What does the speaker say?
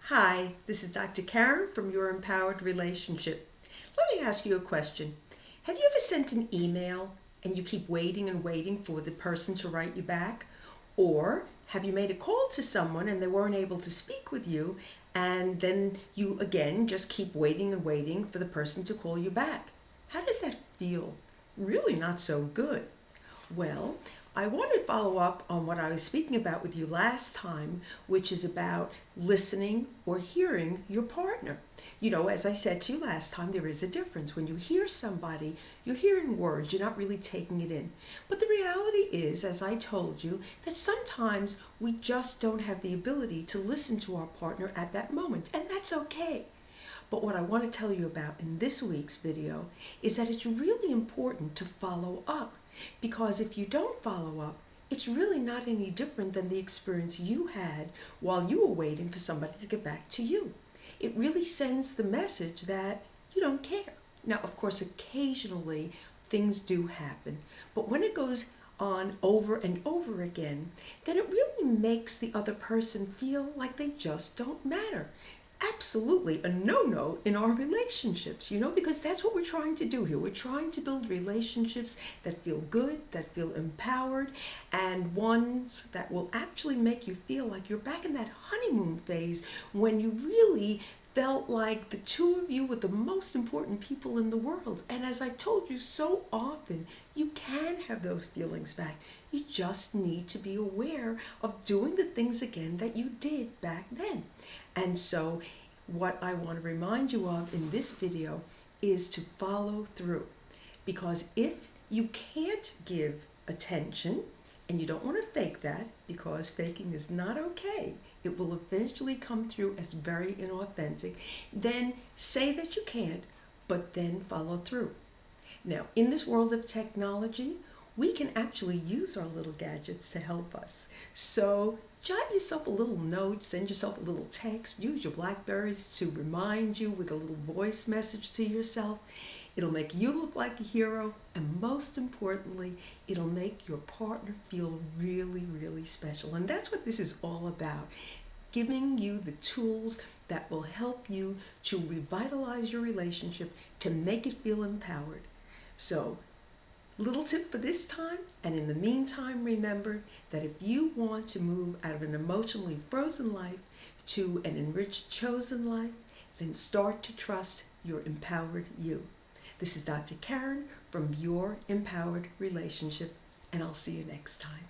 Hi, this is Dr. Karen from Your Empowered Relationship. Let me ask you a question. Have you ever sent an email and you keep waiting and waiting for the person to write you back? Or have you made a call to someone and they weren't able to speak with you, and then you again just keep waiting and waiting for the person to call you back? How does that feel? Really not so good. Well, I want to follow up on what I was speaking about with you last time, which is about listening or hearing your partner. As I said to you last time, there is a difference. When you hear somebody, you're hearing words, you're not really taking it in. But the reality is, as I told you, that sometimes we just don't have the ability to listen to our partner at that moment, and that's okay. But what I want to tell you about in this week's video is that it's really important to follow up. Because if you don't follow up, it's really not any different than the experience you had while you were waiting for somebody to get back to you. It really sends the message that you don't care. Now, of course, occasionally things do happen, but when it goes on over and over again, then it really makes the other person feel like they just don't matter. Absolutely a no-no in our relationships, because that's what we're trying to do here. We're trying to build relationships that feel good, that feel empowered, and ones that will actually make you feel like you're back in that honeymoon phase when you really felt like the two of you were the most important people in the world. And as I told you so often, you can have those feelings back. You just need to be aware of doing the things again that you did back then. And so what I want to remind you of in this video is to follow through. Because if you can't give attention, and you don't want to fake that, because faking is not okay, it will eventually come through as very inauthentic, then say that you can't, but then follow through. Now, in this world of technology, we can actually use our little gadgets to help us. So jot yourself a little note, send yourself a little text, use your Blackberries to remind you with a little voice message to yourself. It'll make you look like a hero, and most importantly, it'll make your partner feel really, really special. And that's what this is all about, giving you the tools that will help you to revitalize your relationship, to make it feel empowered. So, little tip for this time, and in the meantime, remember that if you want to move out of an emotionally frozen life to an enriched, chosen life, then start to trust your empowered you. This is Dr. Karen from Your Empowered Relationship, and I'll see you next time.